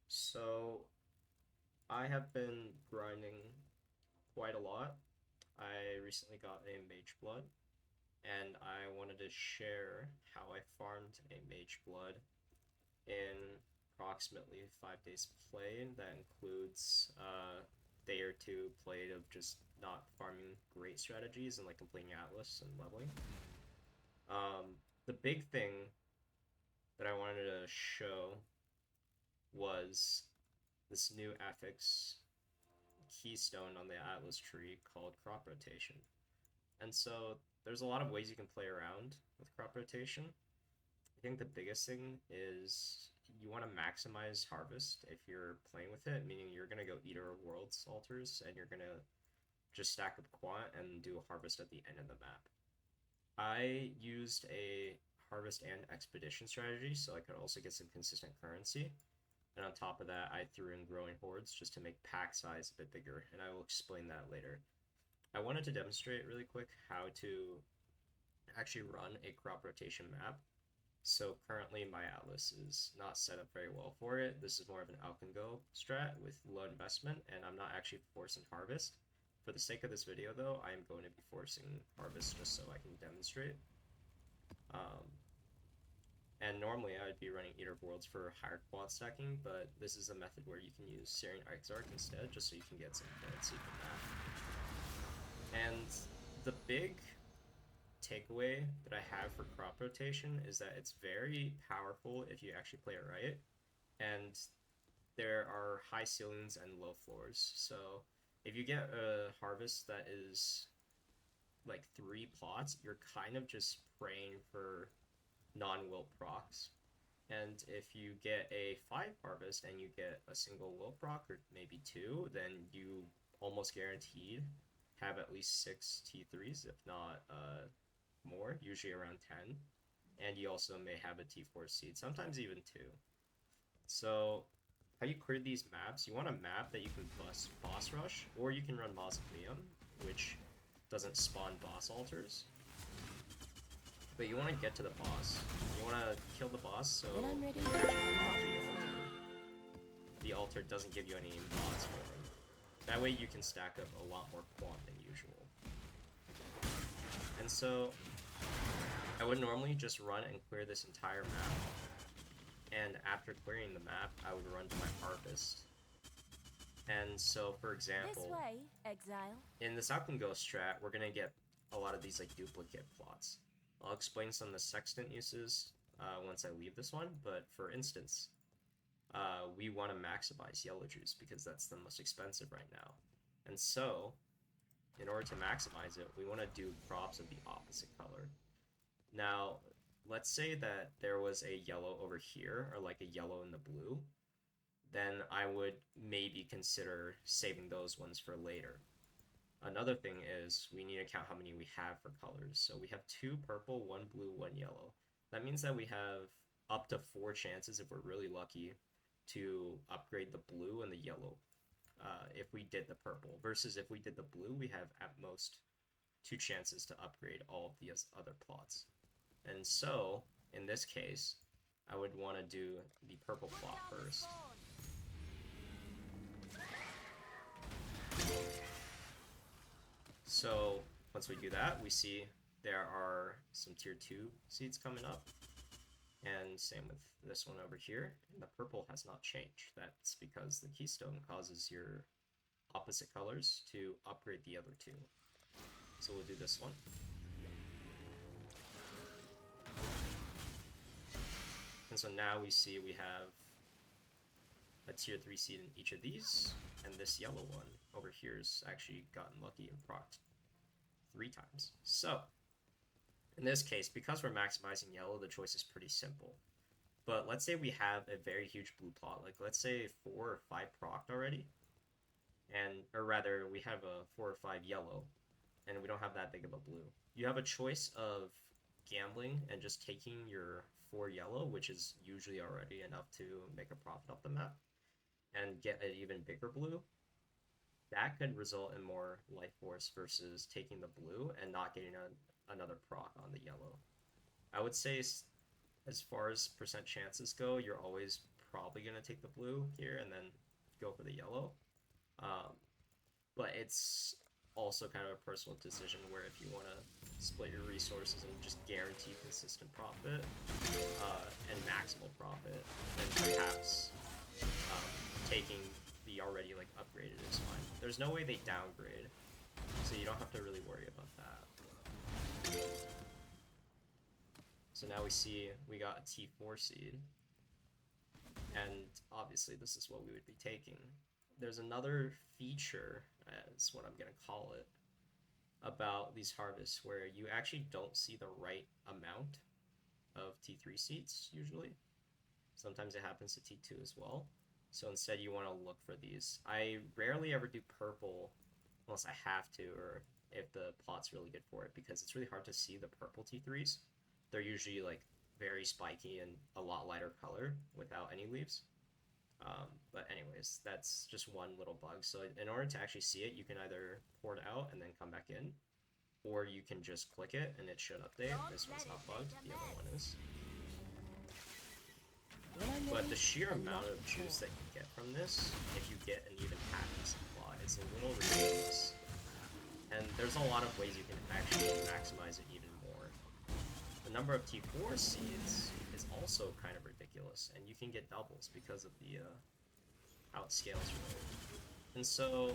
So I have been grinding quite a lot. I recently got a Mageblood, and I wanted to share how I farmed a Mageblood in approximately 5 days play. That includes a day or two played of just not farming great strategies and like completing Atlas and leveling. The big thing that I wanted to show was this new affix keystone on the Atlas tree called crop rotation. And so there's a lot of ways you can play around with crop rotation. I think the biggest thing is you want to maximize harvest if you're playing with it, meaning you're going to go Eater of Worlds altars and you're going to just stack up quant and do a harvest at the end of the map. I used a harvest and expedition strategy so I could also get some consistent currency. And on top of that, I threw in growing hordes just to make pack size a bit bigger, and I will explain that later. I wanted to demonstrate really quick how to actually run a crop rotation map. So currently my Atlas is not set up very well for it. This is more of an out and go strat with low investment, and I'm not actually forcing harvest. For the sake of this video though, I am going to be forcing harvest just so I can demonstrate. Um, and normally I'd be running Eater of Worlds for higher quad stacking, but this is a method where you can use Syrian Exarch instead, just so you can get some currency from that. And the big takeaway that I have for crop rotation is that it's very powerful if you actually play it right. And there are high ceilings and low floors. So if you get a harvest that is like 3 plots, you're kind of just praying for non-wilt procs. And if you get a 5 harvest and you get a single wilt proc or maybe two, then you almost guaranteed have at least 6 T3s, if not more, usually around 10. And you also may have a T4 seed, sometimes even two. So how you clear these maps, you want a map that you can boss rush, or you can run Mausoleum, which doesn't spawn boss altars. But you want to get to the boss. You want to kill the boss so When I'm ready. you actually drop the altar. The altar doesn't give you any mods for them. That way you can stack up a lot more quant than usual. And so I would normally just run and clear this entire map. And after clearing the map, I would run to my harvest. And so, for This example, way, exile. in the South and Ghost strat, we're gonna get a lot of these like duplicate plots. I'll explain some of the sextant uses once I leave this one, but for instance, we want to maximize yellow juice because that's the most expensive right now. And so, in order to maximize it, we want to do crops of the opposite color. Now, let's say that there was a yellow over here, or like a yellow in the blue, then I would maybe consider saving those ones for later. Another thing is we need to count how many we have for colors. So we have 2 purple, 1 blue, 1 yellow. That means that we have up to 4 chances, if we're really lucky, to upgrade the blue and the yellow if we did the purple. Versus if we did the blue, we have at most 2 chances to upgrade all of these other plots. And so, in this case, I would want to do the purple plot first. So once we do that, we see there are some tier 2 seeds coming up. And same with this one over here. And the purple has not changed. That's because the keystone causes your opposite colors to upgrade the other two. So we'll do this one. And so now we see we have a tier 3 seed in each of these, and this yellow one over here has actually gotten lucky and procced 3 times. So, in this case, because we're maximizing yellow, the choice is pretty simple. But let's say we have a very huge blue plot, like let's say 4 or 5 procced already, and or rather we have a 4 or 5 yellow, and we don't have that big of a blue. You have a choice of gambling and just taking your 4 yellow, which is usually already enough to make a profit off the map, and get an even bigger blue. That could result in more life force versus taking the blue and not getting another proc on the yellow. I would say as far as percent chances go, you're always probably going to take the blue here and then go for the yellow. But it's also kind of a personal decision where if you want to split your resources and just guarantee consistent profit and maximal profit, then perhaps taking the already like upgraded is fine. There's no way they downgrade, so you don't have to really worry about that. So now we see we got a T4 seed, and obviously this is what we would be taking. There's another feature, is what I'm gonna call it, about these harvests where you actually don't see the right amount of T3 seeds usually. Sometimes it happens to T2 as well. So instead you want to look for these. I rarely ever do purple unless I have to, or if the plot's really good for it, because it's really hard to see the purple T3s. They're usually like very spiky and a lot lighter color without any leaves. But anyways, that's just one little bug. So in order to actually see it, you can either pour it out and then come back in, or you can just click it and it should update. This one's not bugged, the other one is. But the sheer amount of juice that you get from this, if you get an even half-decent plot, is a little ridiculous. And there's a lot of ways you can actually maximize it even more. The number of T4 seeds is also kind of ridiculous, and you can get doubles because of the how it scales really. And so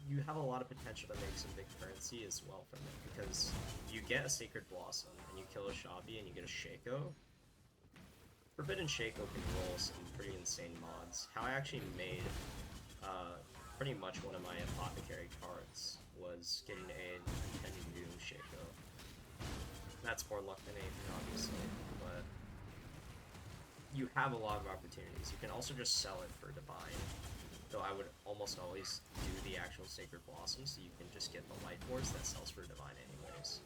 you have a lot of potential to make some big currency as well from it, because you get a Sacred Blossom and you kill a Shabi and you get a Shaco. Forbidden Shaco can roll some pretty insane mods. How I actually made pretty much one of my Apothecary cards was getting a Intended Doom Shaco. That's more luck than anything, obviously, but you have a lot of opportunities. You can also just sell it for Divine, though I would almost always do the actual Sacred Blossom, so you can just get the Light Force that sells for Divine anyways.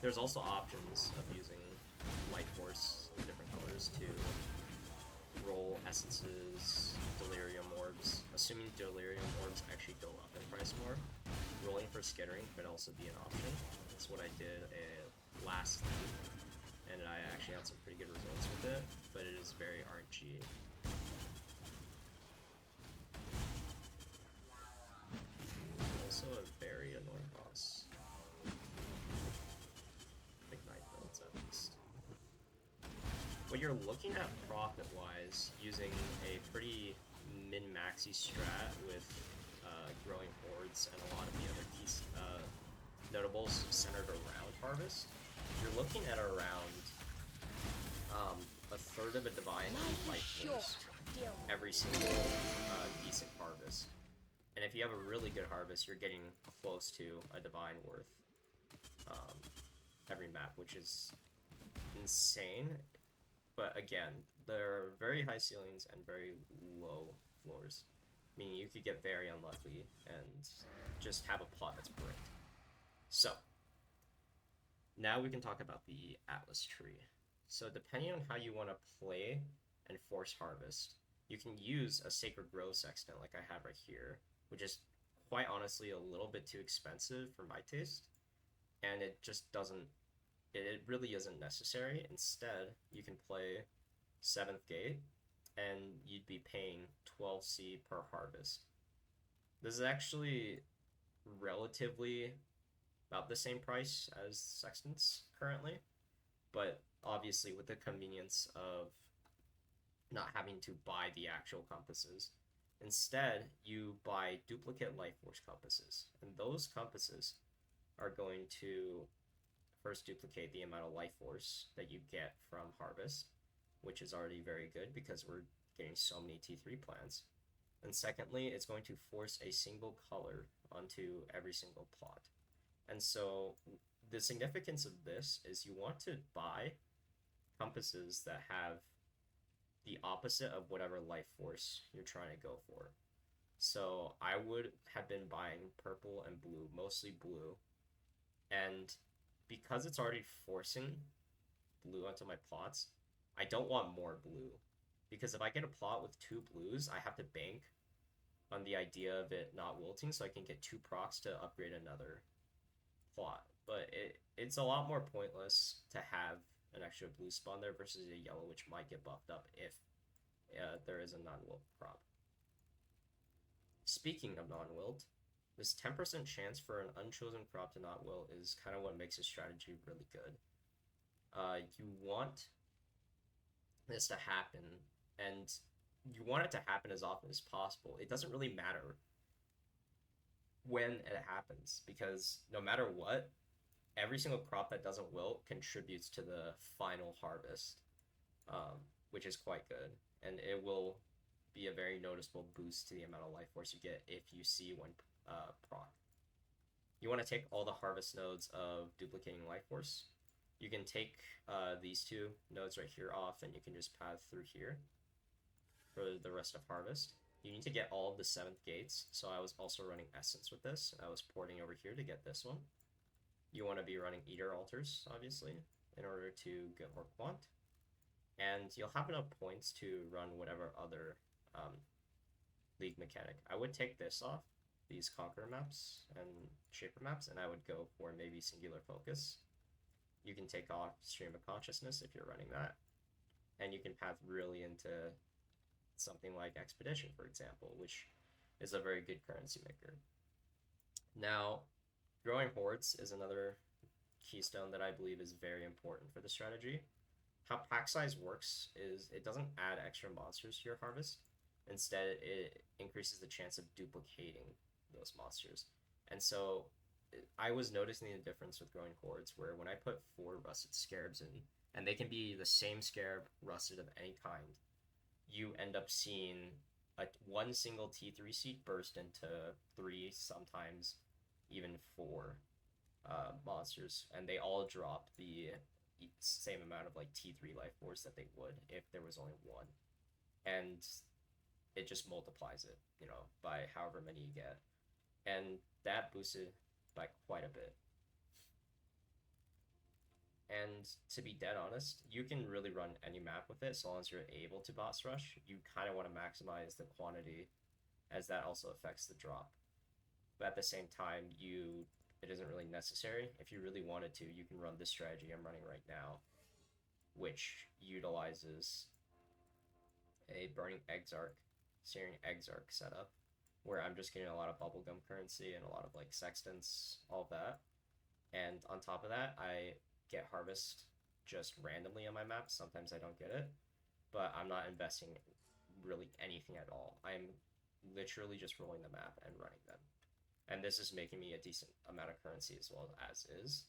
There's also options of using Light Force in different colors to roll Essences, Delirium Orbs. Assuming Delirium Orbs actually go up in price more, rolling for Skittering could also be an option. That's what I did last time, and I actually had some pretty good results with it, but it is very RNG. Also a very annoying boss. What you're looking at profit-wise, using a pretty min-maxy strat with growing hordes and a lot of the other key notables centered around Harvest, you're looking at around a third of a Divine Light Force every single decent Harvest. And if you have a really good Harvest, you're getting close to a Divine worth every map, which is insane. But again, there are very high ceilings and very low floors, meaning you could get very unlucky and just have a plot that's bricked. So, now we can talk about the Atlas tree. So depending on how you want to play and force Harvest, you can use a Sacred Grove Sextant like I have right here, which is quite honestly a little bit too expensive for my taste, and it just doesn't, it really isn't necessary. Instead, you can play 7th Gate, and you'd be paying 12C per Harvest. This is actually relatively about the same price as Sextants currently, but obviously with the convenience of not having to buy the actual compasses. Instead, you buy duplicate Life Force compasses, and those compasses are going to first duplicate the amount of Life Force that you get from Harvest, which is already very good because we're getting so many T3 plants. And secondly, it's going to force a single color onto every single plot. And so the significance of this is you want to buy compasses that have the opposite of whatever life force you're trying to go for. So I would have been buying purple and blue, mostly blue. And because it's already forcing blue onto my plots, I don't want more blue. Because if I get a plot with 2 blues, I have to bank on the idea of it not wilting so I can get 2 procs to upgrade another plot. But it's a lot more pointless to have an extra extra blue spawn there versus a yellow, which might get buffed up if there is a non-wilt crop. Speaking of non-wilt, this 10% chance for an unchosen crop to not wilt is kind of what makes this strategy really good. You want this to happen, and you want it to happen as often as possible. It doesn't really matter when it happens, because no matter what, every single crop that doesn't wilt contributes to the final harvest, which is quite good, and it will be a very noticeable boost to the amount of life force you get if you see one proc. You want to take all the harvest nodes of duplicating life force. You can take these two nodes right here off, and you can just path through here for the rest of harvest. You need to get all of the 7th gates, so I was also running Essence with this. I was porting over here to get this one. You want to be running Eater Altars, obviously, in order to get more quant. And you'll have enough points to run whatever other League mechanic. I would take this off, these Conqueror maps and Shaper maps, and I would go for maybe Singular Focus. You can take off Stream of Consciousness if you're running that, and you can path really into something like Expedition, for example, which is a very good currency maker. Now, growing hordes is another keystone that I believe is very important for the strategy. How pack size works is it doesn't add extra monsters to your harvest. Instead, it increases the chance of duplicating those monsters. And so I was noticing the difference with growing hordes, where when I put 4 rusted scarabs in, and they can be the same scarab rusted of any kind, you end up seeing one single T3 seed burst into 3, sometimes even 4 monsters, and they all drop the same amount of like T3 life force that they would if there was only one. And it just multiplies it, you know, by however many you get. And that boosted by quite a bit. And to be dead honest, you can really run any map with it so long as you're able to boss rush. You kind of want to maximize the quantity, as that also affects the drop. But at the same time, it isn't really necessary. If you really wanted to, you can run this strategy I'm running right now, which utilizes a Burning Exarch, Searing Exarch setup, where I'm just getting a lot of bubblegum currency and a lot of like sextants, all of that. And on top of that, I get harvest just randomly on my map. Sometimes I don't get it, but I'm not investing really anything at all. I'm literally just rolling the map and running them. And this is making me a decent amount of currency as well as is.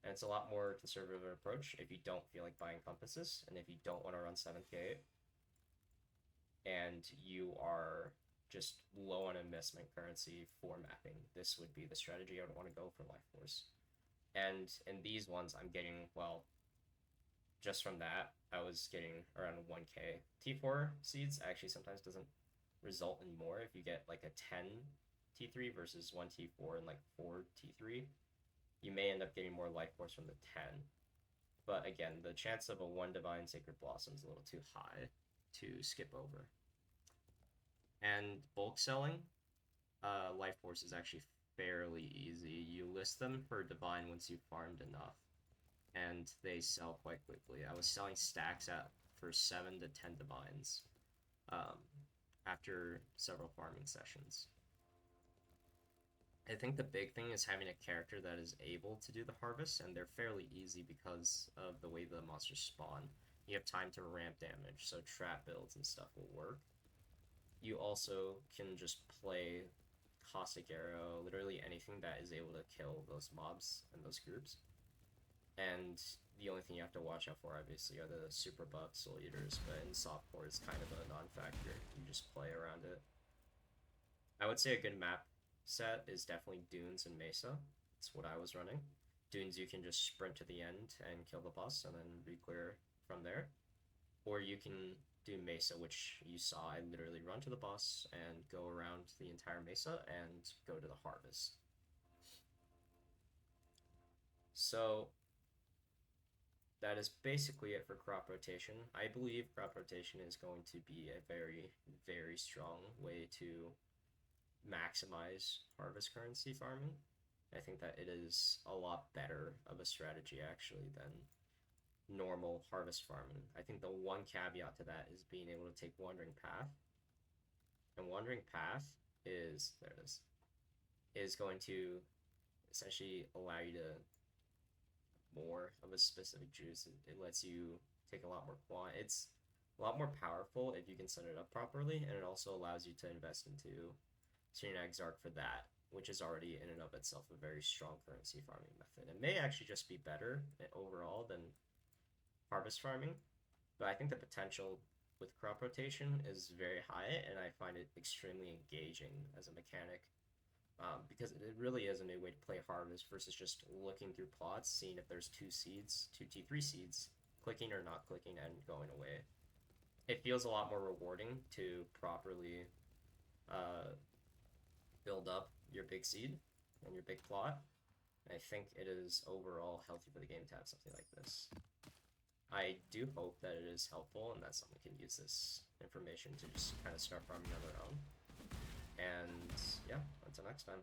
And it's a lot more conservative approach if you don't feel like buying compasses, and if you don't want to run 7th gate, and you are just low on investment currency for mapping, this would be the strategy I would want to go for life force. And in these ones, I'm getting, well, just from that, I was getting around 1k. T4 seeds actually sometimes doesn't result in more. If you get like a 10 T3 versus 1 T4 and like 4 T3, you may end up getting more life force from the 10. But again, the chance of a 1 Divine Sacred Blossom is a little too high to skip over. And bulk selling, life force is actually fairly easy. You list them for Divine once you've farmed enough, and they sell quite quickly. I was selling stacks for 7 to 10 Divines after several farming sessions. I think the big thing is having a character that is able to do the harvest, and they're fairly easy because of the way the monsters spawn. You have time to ramp damage, so trap builds and stuff will work. You also can just play Caustic Arrow, literally anything that is able to kill those mobs and those groups. And the only thing you have to watch out for, obviously, are the super buff Soul Eaters, but in softcore it's kind of a non-factor. You just play around it. I would say a good map set is definitely Dunes and Mesa. That's what I was running. Dunes, you can just sprint to the end and kill the boss and then re-clear from there. Or you can do Mesa, which you saw. I literally run to the boss and go around the entire Mesa and go to the harvest. So that is basically it for crop rotation. I believe crop rotation is going to be a very, very strong way to maximize harvest currency farming. I think that it is a lot better of a strategy actually than normal harvest farming. I think the one caveat to that is being able to take Wandering Path. And Wandering Path is, there it is going to essentially allow you to more of a specific juice. It lets you take a lot more quant. It's a lot more powerful if you can set it up properly, and it also allows you to invest into Syrian Exarch for that, which is already in and of itself a very strong currency farming method. It may actually just be better overall than harvest farming, but I think the potential with crop rotation is very high, and I find it extremely engaging as a mechanic. Because it really is a new way to play harvest versus just looking through plots, seeing if there's two seeds, two T3 seeds, clicking or not clicking, and going away. It feels a lot more rewarding to properly uh, build up your big seed and your big plot. I think it is overall healthy for the game to have something like this. I do hope that it is helpful and that someone can use this information to just kind of start farming on their own. And yeah, until next time.